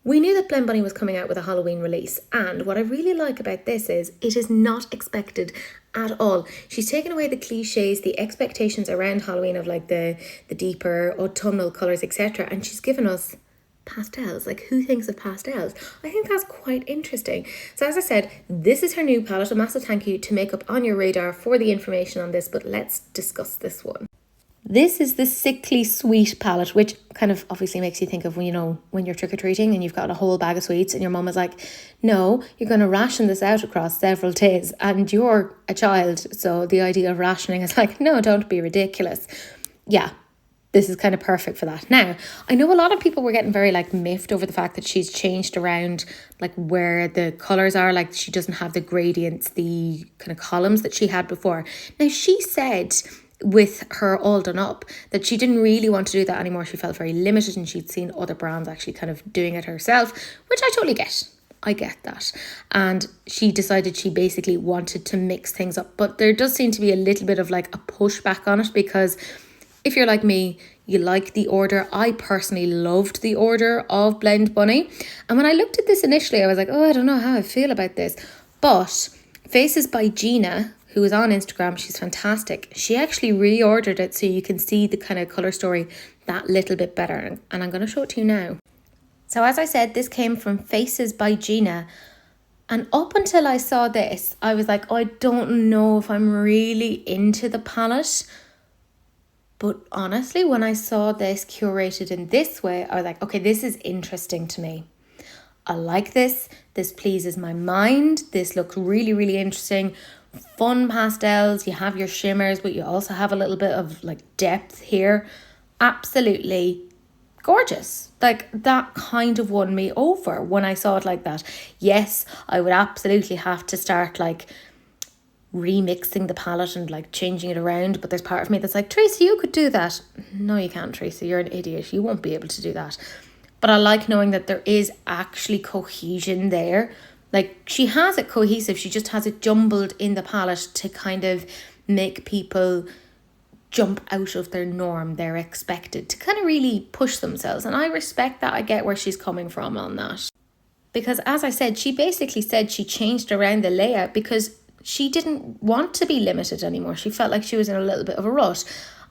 We knew that blendbunny was coming out with a Halloween release, and what I really like about this is it is not expected at all. She's taken away the cliches, the expectations around Halloween of like the deeper autumnal colours, etc. And she's given us pastels. Like, who thinks of pastels? I think that's quite interesting. So as I said, this is her new palette. A massive thank you to Makeup On Your Radar for the information on this, but let's discuss this one. This is the Sickly Sweet palette, which kind of obviously makes you think of, you know, when you're trick-or-treating and you've got a whole bag of sweets and your mum is like, no, you're going to ration this out across several days, and you're a child, so the idea of rationing is like, no, don't be ridiculous. Yeah, this is kind of perfect for that. Now, I know a lot of people were getting very like miffed over the fact that she's changed around like where the colours are, like she doesn't have the gradients, the kind of columns that she had before. Now, she said with her all done up that she didn't really want to do that anymore. She felt very limited and she'd seen other brands actually kind of doing it herself, which I totally get. I get that. And she decided she basically wanted to mix things up. But there does seem to be a little bit of like a pushback on it, because if you're like me, you like the order. I personally loved the order of blendbunny. And when I looked at this initially, I was like, oh, I don't know how I feel about this. But Faces by Gina, who is on Instagram, she's fantastic. She actually reordered it so you can see the kind of colour story that little bit better. And I'm going to show it to you now. So as I said, this came from Faces by Gina. And up until I saw this, I was like, oh, I don't know if I'm really into the palette. But honestly, when I saw this curated in this way, I was like, okay, this is interesting to me. I like this. This pleases my mind. This looks really, really interesting. Fun pastels. You have your shimmers, but you also have a little bit of like depth here. Absolutely gorgeous. Like, that kind of won me over when I saw it like that. Yes, I would absolutely have to start like remixing the palette and like changing it around, but there's part of me that's like, Tracy, you could do that. No, you can't, Tracy, you're an idiot, you won't be able to do that. But I like knowing that there is actually cohesion there. Like, she has it cohesive, she just has it jumbled in the palette to kind of make people jump out of their norm, they're expected to kind of really push themselves. And I respect that. I get where she's coming from on that, because as I said, she basically said she changed around the layout because she didn't want to be limited anymore. She felt like she was in a little bit of a rut.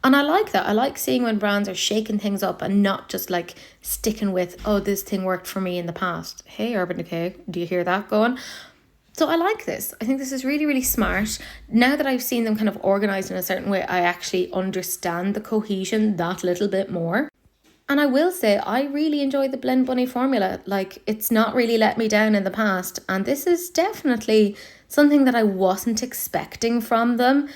And I like that. I like seeing when brands are shaking things up and not just like sticking with, oh, this thing worked for me in the past. Hey, Urban Decay, do you hear that going? So I like this. I think this is really, really smart. Now that I've seen them kind of organised in a certain way, I actually understand the cohesion that little bit more. And I will say, I really enjoy the blendbunny formula. Like, it's not really let me down in the past. And this is definitely something that I wasn't expecting from them.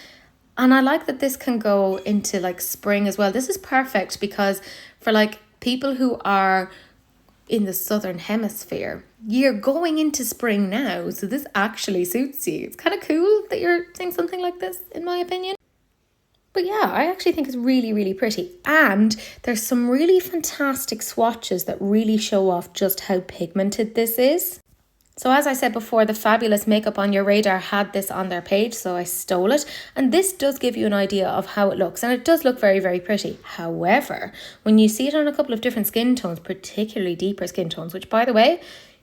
And I like that this can go into like spring as well. This is perfect because for like people who are in the southern hemisphere, you're going into spring now. So this actually suits you. It's kind of cool that you're saying something like this, in my opinion. But yeah, I actually think it's really, really pretty. And there's some really fantastic swatches that really show off just how pigmented this is. So as I said before, the fabulous Makeup On Your Radar had this on their page, so I stole it. And this does give you an idea of how it looks. And it does look very, very pretty. However, when you see it on a couple of different skin tones, particularly deeper skin tones, which by the way,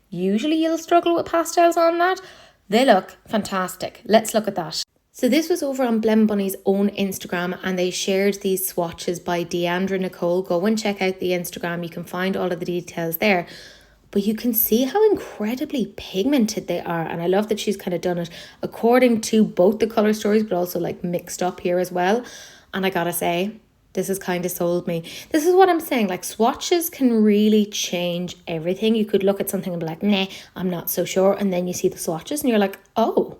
usually you'll struggle with pastels on that, they look fantastic. Let's look at that. So this was over on blendbunny's own Instagram, and they shared these swatches by Deandra Nicole. Go and check out the Instagram. You can find all of the details there. But you can see how incredibly pigmented they are. And I love that she's kind of done it according to both the colour stories, but also like mixed up here as well. And I gotta say, this has kind of sold me. This is what I'm saying. Like, swatches can really change everything. You could look at something and be like, nah, I'm not so sure. And then you see the swatches and you're like, oh,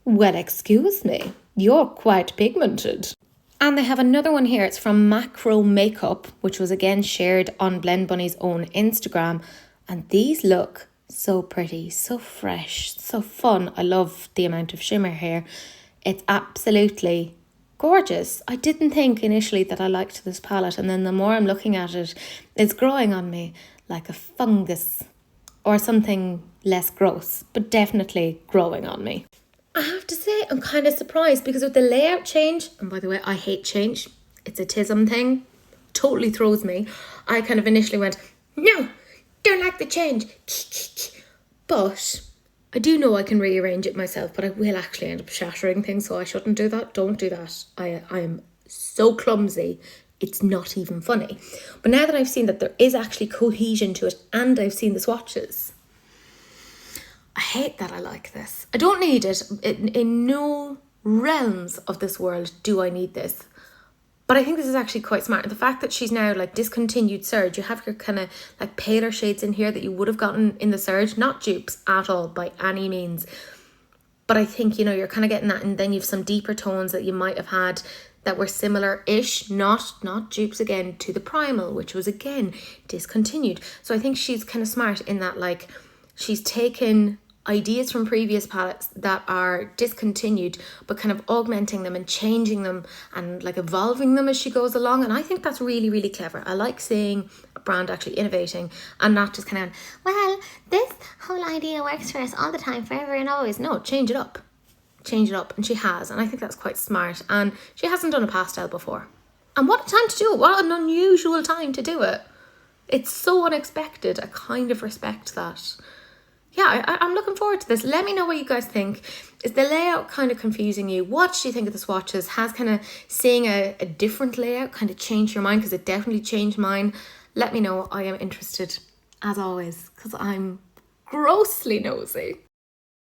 well, excuse me, you're quite pigmented. And they have another one here. It's from Macro Makeup, which was again shared on blendbunny's own Instagram. And these look so pretty, so fresh, so fun. I love the amount of shimmer here. It's absolutely gorgeous. I didn't think initially that I liked this palette, and then the more I'm looking at it, it's growing on me like a fungus or something less gross, but definitely growing on me. I have to say, I'm kind of surprised because with the layout change, and by the way, I hate change. It's a tism thing. Totally throws me. I kind of initially went, no, don't like the change. But I do know I can rearrange it myself, but I will actually end up shattering things, so I shouldn't do that. Don't do that. I am so clumsy. It's not even funny. But now that I've seen that there is actually cohesion to it and I've seen the swatches, I hate that I like this. I don't need it. In no realms of this world do I need this. But I think this is actually quite smart. The fact that she's now like discontinued Surge, you have your kind of like paler shades in here that you would have gotten in the Surge, not dupes at all by any means. But I think, you know, you're kind of getting that, and then you've some deeper tones that you might have had that were similar-ish, not dupes again, to the Primal, which was again discontinued. So I think she's kind of smart in that, like, she's taken ideas from previous palettes that are discontinued, but kind of augmenting them and changing them and like evolving them as she goes along. And I think that's really, really clever. I like seeing a brand actually innovating and not just kind of, well, this whole idea works for us all the time, forever and always. No, change it up. Change it up. And she has. And I think that's quite smart. And she hasn't done a pastel before. And what a time to do it. What an unusual time to do it. It's so unexpected. I kind of respect that. Yeah, I'm looking forward to this. Let me know what you guys think. Is the layout kind of confusing you? What do you think of the swatches? Has kind of seeing a different layout kind of changed your mind? Because it definitely changed mine. Let me know. I am interested, as always, because I'm grossly nosy.